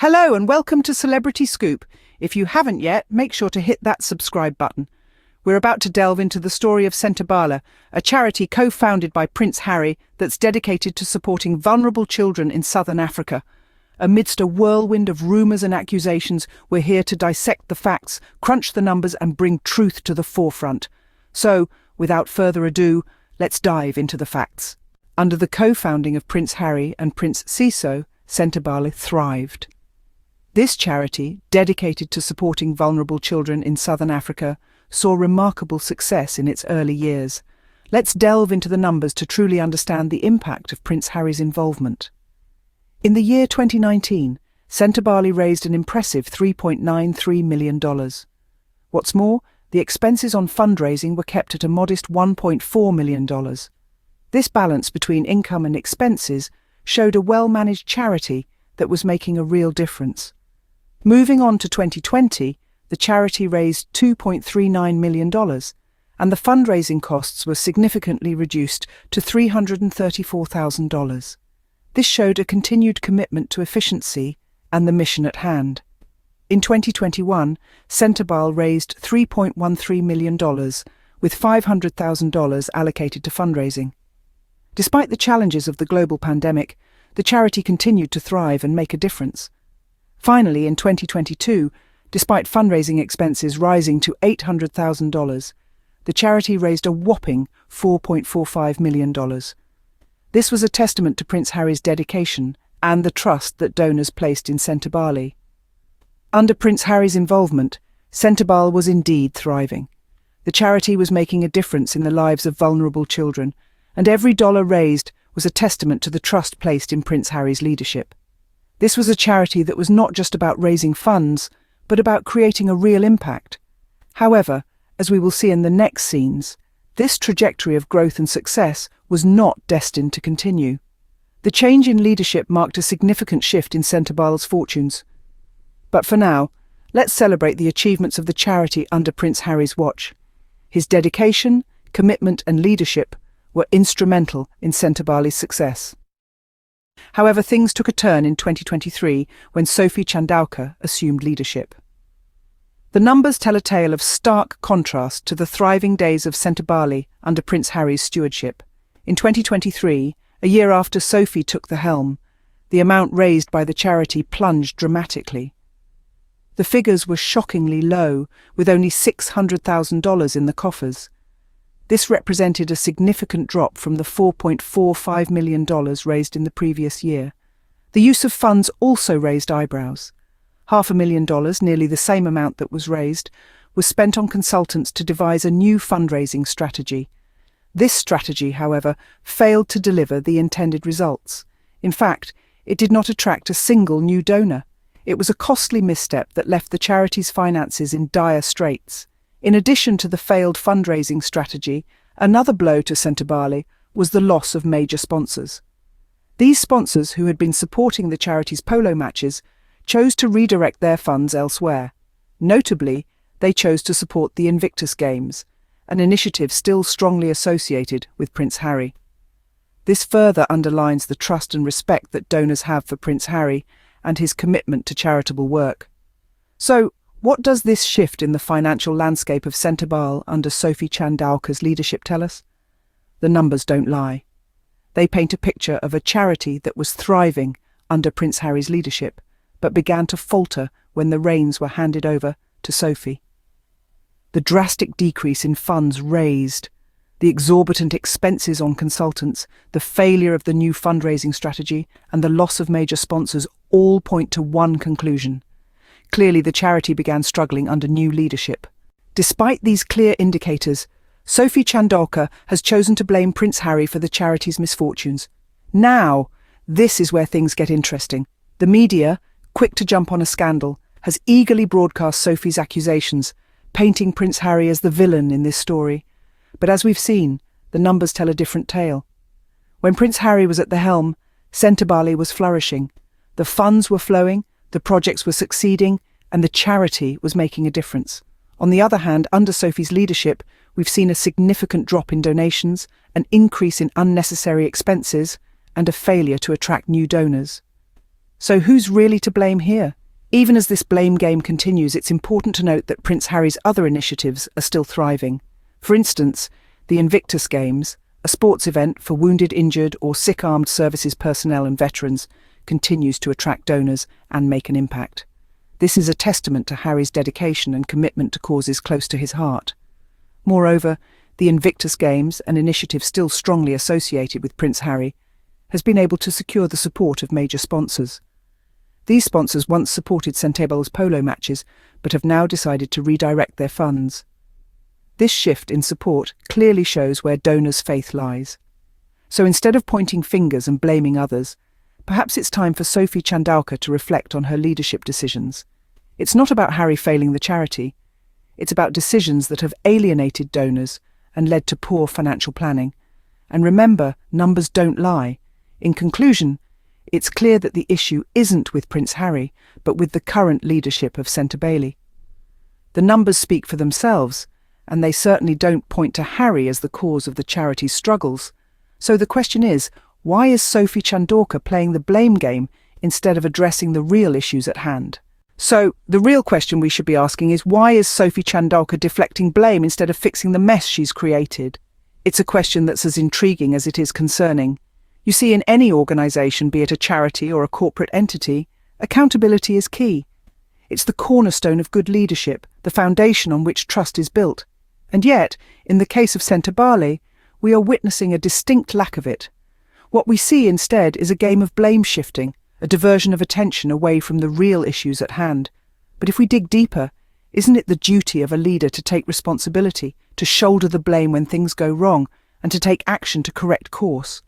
Hello and welcome to Celebrity Scoop. If you haven't yet, make sure to hit that subscribe button. We're about to delve into the story of Sentabala, a charity co-founded by Prince Harry that's dedicated to supporting vulnerable children in southern Africa. Amidst a whirlwind of rumours and accusations, we're here to dissect the facts, crunch the numbers and bring truth to the forefront. So, without further ado, let's dive into the facts. Under the co-founding of Prince Harry and Prince Seeiso, Sentabala thrived. This charity, dedicated to supporting vulnerable children in southern Africa, saw remarkable success in its early years. Let's delve into the numbers to truly understand the impact of Prince Harry's involvement. In the year 2019, Sentabala raised an impressive $3.93 million. What's more, the expenses on fundraising were kept at a modest $1.4 million. This balance between income and expenses showed a well-managed charity that was making a real difference. Moving on to 2020, the charity raised $2.39 million, and the fundraising costs were significantly reduced to $334,000. This showed a continued commitment to efficiency and the mission at hand. In 2021, Sentabala raised $3.13 million, with $500,000 allocated to fundraising. Despite the challenges of the global pandemic, the charity continued to thrive and make a difference. Finally, in 2022, despite fundraising expenses rising to $800,000, the charity raised a whopping $4.45 million. This was a testament to Prince Harry's dedication and the trust that donors placed in Sentabala. Under Prince Harry's involvement, Sentabala was indeed thriving. The charity was making a difference in the lives of vulnerable children, and every dollar raised was a testament to the trust placed in Prince Harry's leadership. This was a charity that was not just about raising funds, but about creating a real impact. However, as we will see in the next scenes, this trajectory of growth and success was not destined to continue. The change in leadership marked a significant shift in Sentabala's fortunes. But for now, let's celebrate the achievements of the charity under Prince Harry's watch. His dedication, commitment and leadership were instrumental in Sentabala's success. However, things took a turn in 2023 when Sophie assumed leadership. The numbers tell a tale of stark contrast to the thriving days of Sentabala under Prince Harry's stewardship. In 2023, a year after Sophie took the helm, the amount raised by the charity plunged dramatically. The figures were shockingly low, with only $600,000 in the coffers. This represented a significant drop from the $4.45 million raised in the previous year. The use of funds also raised eyebrows. $500,000, nearly the same amount that was raised, was spent on consultants to devise a new fundraising strategy. This strategy, however, failed to deliver the intended results. In fact, it did not attract a single new donor. It was a costly misstep that left the charity's finances in dire straits. In addition to the failed fundraising strategy, another blow to Sentabala was the loss of major sponsors. These sponsors, who had been supporting the charity's polo matches, chose to redirect their funds elsewhere. Notably, they chose to support the Invictus Games, an initiative still strongly associated with Prince Harry. This further underlines the trust and respect that donors have for Prince Harry and his commitment to charitable work. So, what does this shift in the financial landscape of Sentabala under Sophie leadership tell us? The numbers don't lie. They paint a picture of a charity that was thriving under Prince Harry's leadership, but began to falter when the reins were handed over to Sophie. The drastic decrease in funds raised, the exorbitant expenses on consultants, the failure of the new fundraising strategy, and the loss of major sponsors all point to one conclusion. Clearly, the charity began struggling under new leadership. Despite these clear indicators, Sophie has chosen to blame Prince Harry for the charity's misfortunes. Now, this is where things get interesting. The media, quick to jump on a scandal, has eagerly broadcast Sophie's accusations, painting Prince Harry as the villain in this story. But as we've seen, the numbers tell a different tale. When Prince Harry was at the helm, Sentabala was flourishing. The funds were flowing, the projects were succeeding, and the charity was making a difference. On the other hand, under Sophie's leadership, we've seen a significant drop in donations, an increase in unnecessary expenses, and a failure to attract new donors. So who's really to blame here? Even as this blame game continues, it's important to note that Prince Harry's other initiatives are still thriving. For instance, the Invictus Games, a sports event for wounded, injured, or sick armed services personnel and veterans, continues to attract donors and make an impact. This is a testament to Harry's dedication and commitment to causes close to his heart. Moreover, the Invictus Games, an initiative still strongly associated with Prince Harry, has been able to secure the support of major sponsors. These sponsors once supported Centebale's polo matches, but have now decided to redirect their funds. This shift in support clearly shows where donors' faith lies. So instead of pointing fingers and blaming others, perhaps it's time for Sophie chandaku to reflect on her leadership decisions. It's not about Harry failing the charity. It's about decisions that have alienated donors and led to poor financial planning. And remember, numbers don't lie. In conclusion, it's clear that the issue isn't with Prince Harry, but with the current leadership of Centebale. The numbers speak for themselves, and they certainly don't point to Harry as the cause of the charity's struggles. So the question is, why is Sophie chandaku playing the blame game instead of addressing the real issues at hand? So the real question we should be asking is, why is Sophie chandaku deflecting blame instead of fixing the mess she's created? It's a question that's as intriguing as it is concerning. You see, in any organisation, be it a charity or a corporate entity, accountability is key. It's the cornerstone of good leadership, the foundation on which trust is built. And yet, in the case of Centebale, we are witnessing a distinct lack of it. What we see instead is a game of blame shifting, a diversion of attention away from the real issues at hand. But if we dig deeper, isn't it the duty of a leader to take responsibility, to shoulder the blame when things go wrong, and to take action to correct course?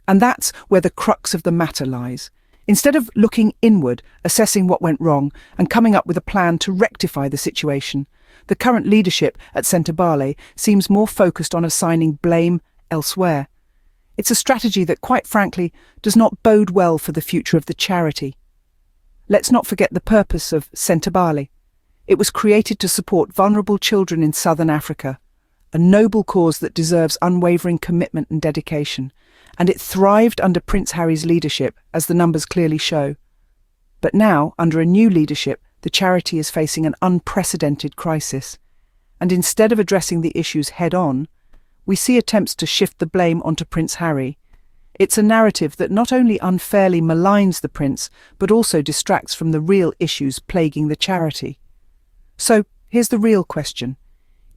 And that's where the crux of the matter lies. Instead of looking inward, assessing what went wrong, and coming up with a plan to rectify the situation, the current leadership at Centebale seems more focused on assigning blame elsewhere. It's a strategy that, quite frankly, does not bode well for the future of the charity. Let's not forget the purpose of Centebale. It was created to support vulnerable children in southern Africa, a noble cause that deserves unwavering commitment and dedication, and it thrived under Prince Harry's leadership, as the numbers clearly show. But now, under a new leadership, the charity is facing an unprecedented crisis, and instead of addressing the issues head-on, we see attempts to shift the blame onto Prince Harry. It's a narrative that not only unfairly maligns the prince, but also distracts from the real issues plaguing the charity. So, here's the real question.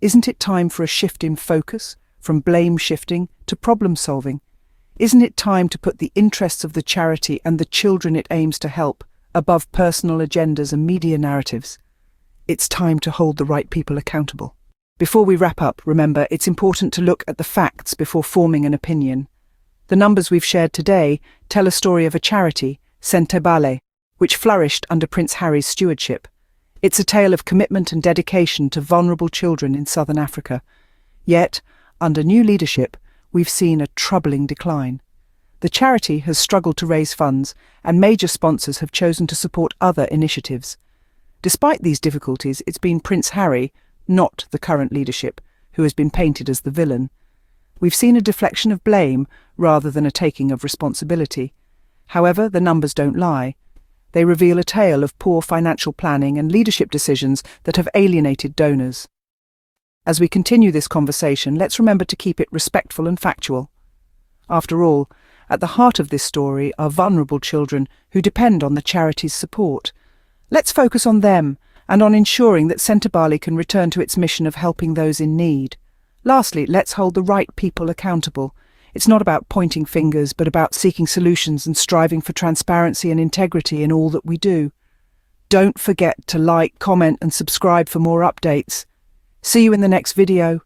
Isn't it time for a shift in focus, from blame shifting to problem solving? Isn't it time to put the interests of the charity and the children it aims to help above personal agendas and media narratives? It's time to hold the right people accountable. Before we wrap up, remember, it's important to look at the facts before forming an opinion. The numbers we've shared today tell a story of a charity, Centebale, which flourished under Prince Harry's stewardship. It's a tale of commitment and dedication to vulnerable children in southern Africa. Yet, under new leadership, we've seen a troubling decline. The charity has struggled to raise funds, and major sponsors have chosen to support other initiatives. Despite these difficulties, it's been Prince Harry, not the current leadership, who has been painted as the villain. We've seen a deflection of blame rather than a taking of responsibility. However, the numbers don't lie. They reveal a tale of poor financial planning and leadership decisions that have alienated donors. As we continue this conversation, let's remember to keep it respectful and factual. After all, at the heart of this story are vulnerable children who depend on the charity's support. Let's focus on them and on ensuring that Centebale can return to its mission of helping those in need. Lastly, let's hold the right people accountable. It's not about pointing fingers, but about seeking solutions and striving for transparency and integrity in all that we do. Don't forget to like, comment, and subscribe for more updates. See you in the next video.